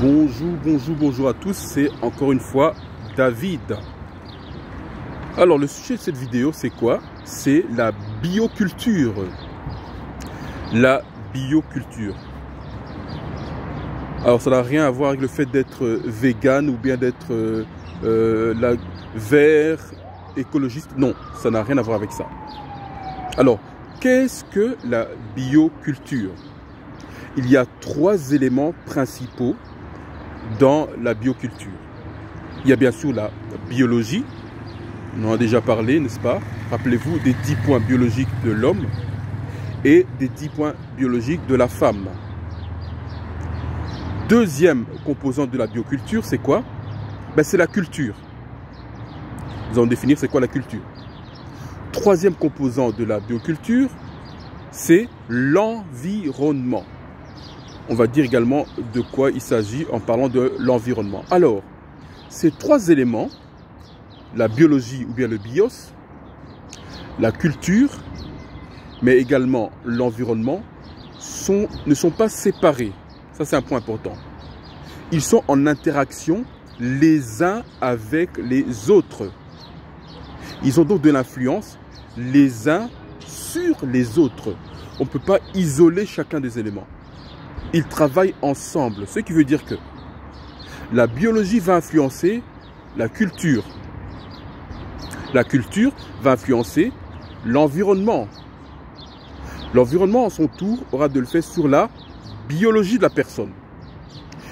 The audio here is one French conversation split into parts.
Bonjour à tous, c'est encore une fois David. Alors le sujet de cette vidéo c'est quoi? C'est la bioculture. La bioculture. Alors ça n'a rien à voir avec le fait d'être vegan ou bien d'être vert, écologiste. Non, ça n'a rien à voir avec ça. Alors, qu'est-ce que la bioculture? Il y a trois éléments principaux dans la bioculture. Il y a bien sûr la biologie, on en a déjà parlé, n'est-ce pas? Rappelez-vous des 10 points biologiques de l'homme et des 10 points biologiques de la femme. Deuxième composante de la bioculture, c'est quoi? Ben, c'est la culture. Nous allons définir c'est quoi la culture. Troisième composant de la bioculture, c'est l'environnement. On va dire également de quoi il s'agit en parlant de l'environnement. Alors, ces trois éléments, la biologie ou bien le bios, la culture, mais également l'environnement, ne sont pas séparés. Ça, c'est un point important. Ils sont en interaction les uns avec les autres. Ils ont donc de l'influence les uns sur les autres. On ne peut pas isoler chacun des éléments. Ils travaillent ensemble, ce qui veut dire que la biologie va influencer la culture. La culture va influencer l'environnement. L'environnement, en son tour, aura de l'effet sur la biologie de la personne.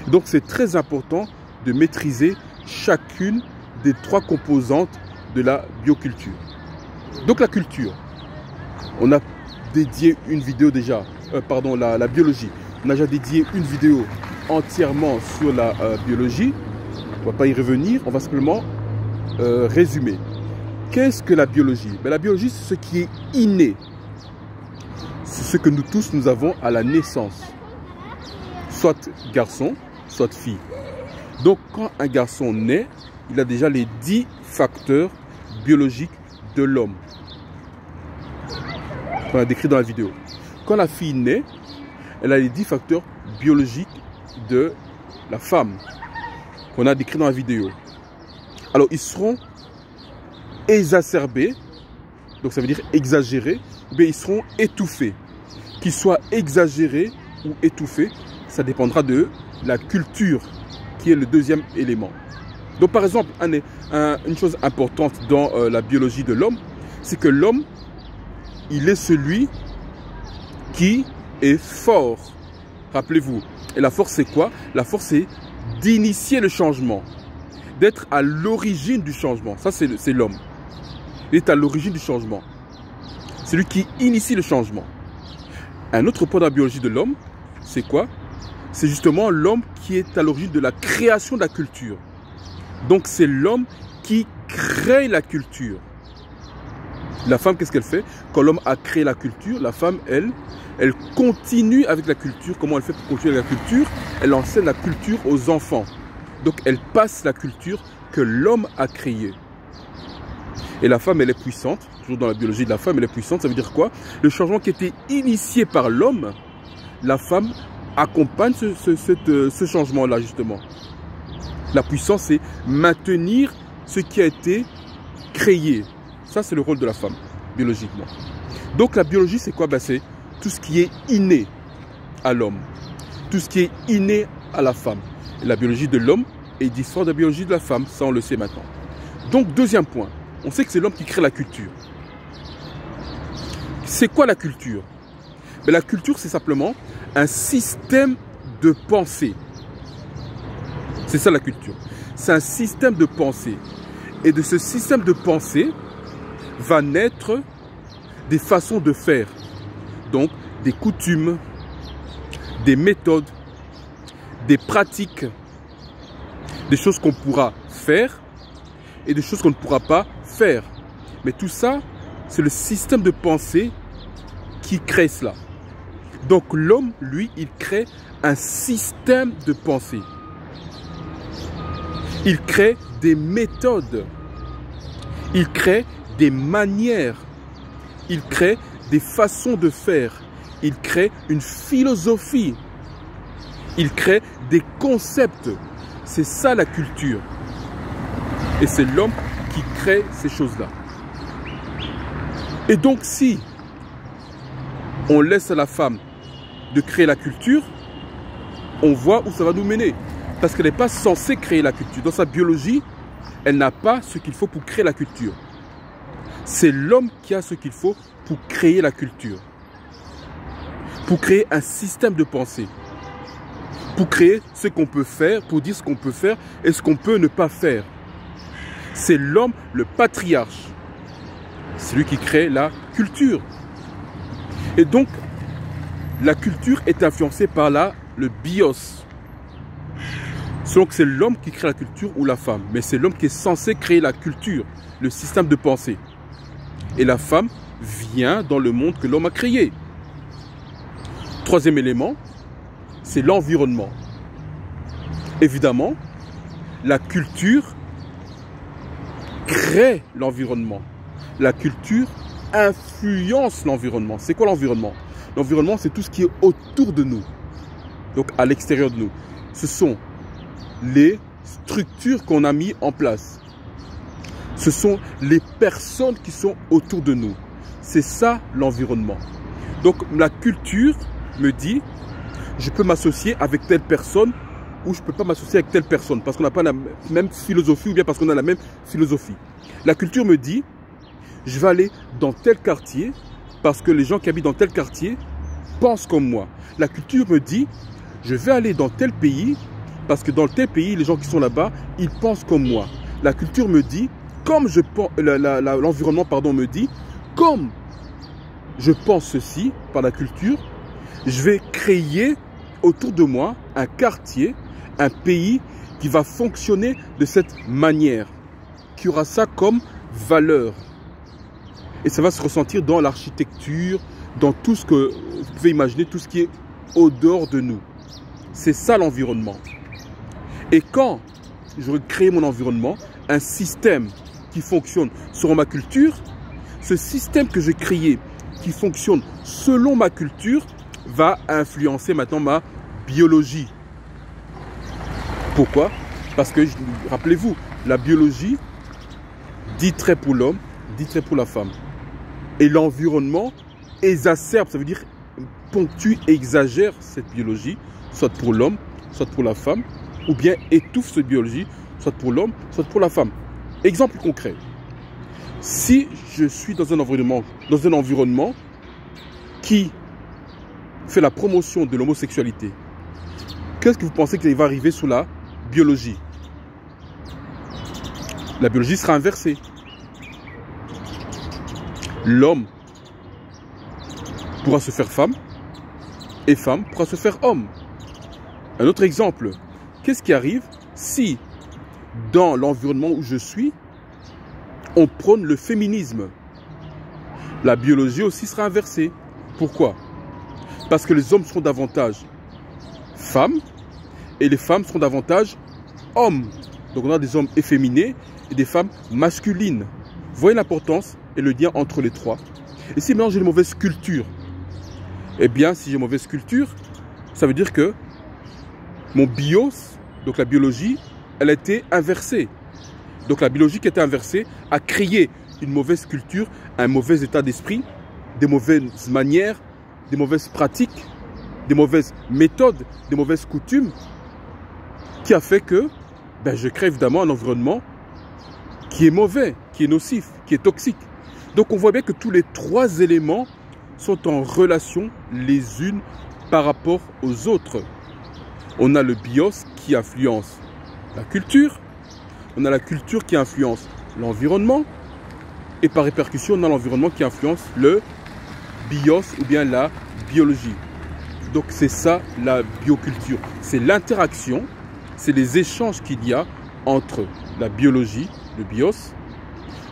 Donc, c'est très important de maîtriser chacune des trois composantes de la bioculture. Donc, la culture, on a dédié une vidéo déjà, la biologie. On a déjà dédié une vidéo entièrement sur la biologie. On ne va pas y revenir, on va simplement résumer. Qu'est-ce que la biologie? Ben, la biologie, c'est ce qui est inné. C'est ce que nous tous, nous avons à la naissance. Soit garçon, soit fille. Donc, quand un garçon naît, il a déjà les 10 facteurs biologiques de l'homme. On a décrit dans la vidéo. Quand la fille naît, elle a les 10 facteurs biologiques de la femme qu'on a décrit dans la vidéo. Alors, ils seront exacerbés, donc ça veut dire exagérés, ou bien ils seront étouffés. Qu'ils soient exagérés ou étouffés, ça dépendra de la culture, qui est le deuxième élément. Donc, par exemple, une chose importante dans la biologie de l'homme, c'est que l'homme, il est celui qui est fort. Rappelez-vous. Et la force, c'est quoi? La force, c'est d'initier le changement. D'être à l'origine du changement. Ça, c'est l'homme. Il est à l'origine du changement. C'est lui qui initie le changement. Un autre point de la biologie de l'homme, c'est quoi? C'est justement l'homme qui est à l'origine de la création de la culture. Donc, c'est l'homme qui crée la culture. La femme, qu'est-ce qu'elle fait? Quand l'homme a créé la culture, la femme, elle continue avec la culture. Comment elle fait pour continuer avec la culture? Elle enseigne la culture aux enfants. Donc, elle passe la culture que l'homme a créée. Et la femme, elle est puissante. Toujours dans la biologie de la femme, elle est puissante. Ça veut dire quoi? Le changement qui a été initié par l'homme, la femme accompagne ce changement-là, justement. La puissance, c'est maintenir ce qui a été créé. Ça, c'est le rôle de la femme, biologiquement. Donc, la biologie, c'est quoi? Ben, c'est tout ce qui est inné à l'homme. Tout ce qui est inné à la femme. Et la biologie de l'homme est différente de la biologie de la femme. Ça, on le sait maintenant. Donc, deuxième point. On sait que c'est l'homme qui crée la culture. C'est quoi la culture? Ben, la culture, c'est simplement un système de pensée. C'est ça la culture. C'est un système de pensée. Et de ce système de pensée va naître des façons de faire. Donc, des coutumes, des méthodes, des pratiques, des choses qu'on pourra faire et des choses qu'on ne pourra pas faire. Mais tout ça, c'est le système de pensée qui crée cela. Donc, l'homme, lui, il crée un système de pensée. Il crée des méthodes. Il crée des manières. Il crée des façons de faire. Il crée une philosophie. Il crée des concepts. C'est ça la culture. Et c'est l'homme qui crée ces choses-là. Et donc si on laisse à la femme de créer la culture, on voit où ça va nous mener. Parce qu'elle n'est pas censée créer la culture. Dans sa biologie, elle n'a pas ce qu'il faut pour créer la culture. C'est l'homme qui a ce qu'il faut pour créer la culture. Pour créer un système de pensée. Pour créer ce qu'on peut faire, pour dire ce qu'on peut faire et ce qu'on peut ne pas faire. C'est l'homme, le patriarche. C'est lui qui crée la culture. Et donc, la culture est influencée par le bios. Selon que c'est l'homme qui crée la culture ou la femme. Mais c'est l'homme qui est censé créer la culture, le système de pensée. Et la femme vient dans le monde que l'homme a créé. Troisième élément, c'est l'environnement. Évidemment, la culture crée l'environnement. La culture influence l'environnement. C'est quoi l'environnement? L'environnement, c'est tout ce qui est autour de nous. Donc, à l'extérieur de nous. Ce sont les structures qu'on a mis en place. Ce sont les personnes qui sont autour de nous. C'est ça l'environnement. Donc, la culture me dit, je peux m'associer avec telle personne ou je ne peux pas m'associer avec telle personne parce qu'on n'a pas la même philosophie ou bien parce qu'on a la même philosophie. La culture me dit, je vais aller dans tel quartier parce que les gens qui habitent dans tel quartier pensent comme moi. La culture me dit, je vais aller dans tel pays parce que dans tel pays, les gens qui sont là-bas, ils pensent comme moi. La culture me dit, comme je pense, l'environnement me dit, comme je pense ceci par la culture, je vais créer autour de moi un quartier, un pays qui va fonctionner de cette manière, qui aura ça comme valeur. Et ça va se ressentir dans l'architecture, dans tout ce que vous pouvez imaginer, tout ce qui est au dehors de nous. C'est ça l'environnement. Et quand je vais créer mon environnement, un système qui fonctionne selon ma culture, ce système que j'ai créé, qui fonctionne selon ma culture, va influencer maintenant ma biologie. Pourquoi? Parce que, rappelez-vous, la biologie dit trait pour l'homme, dit trait pour la femme. Et l'environnement exacerbe, ça veut dire ponctue, exagère cette biologie, soit pour l'homme, soit pour la femme, ou bien étouffe cette biologie, soit pour l'homme, soit pour la femme. Exemple concret. Si je suis dans un environnement qui fait la promotion de l'homosexualité, qu'est-ce que vous pensez qu'il va arriver sous la biologie? La biologie sera inversée. L'homme pourra se faire femme et femme pourra se faire homme. Un autre exemple, qu'est-ce qui arrive si dans l'environnement où je suis, on prône le féminisme? La biologie aussi sera inversée. Pourquoi? Parce que les hommes seront davantage femmes et les femmes seront davantage hommes. Donc on a des hommes efféminés et des femmes masculines. Vous voyez l'importance et le lien entre les trois. Et si maintenant j'ai une mauvaise culture, eh bien si j'ai une mauvaise culture, ça veut dire que mon bios, donc la biologie, elle a été inversée. Donc la biologie qui a été inversée a créé une mauvaise culture, un mauvais état d'esprit, des mauvaises manières, des mauvaises pratiques, des mauvaises méthodes, des mauvaises coutumes, qui a fait que je crée évidemment un environnement qui est mauvais, qui est nocif, qui est toxique. Donc on voit bien que tous les trois éléments sont en relation les unes par rapport aux autres. On a le bios qui influence la culture, on a la culture qui influence l'environnement, et par répercussion, on a l'environnement qui influence le bios ou bien la biologie. Donc c'est ça la bioculture. C'est l'interaction, c'est les échanges qu'il y a entre la biologie, le bios,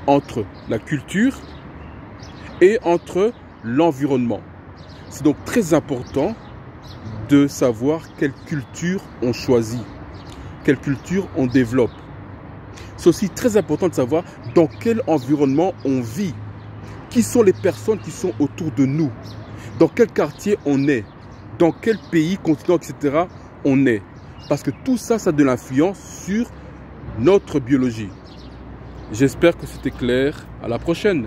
entre la culture et entre l'environnement. C'est donc très important de savoir quelle culture on choisit, quelle culture on développe. C'est aussi très important de savoir dans quel environnement on vit, qui sont les personnes qui sont autour de nous, dans quel quartier on est, dans quel pays, continent, etc. on est. Parce que tout ça, ça a de l'influence sur notre biologie. J'espère que c'était clair. À la prochaine.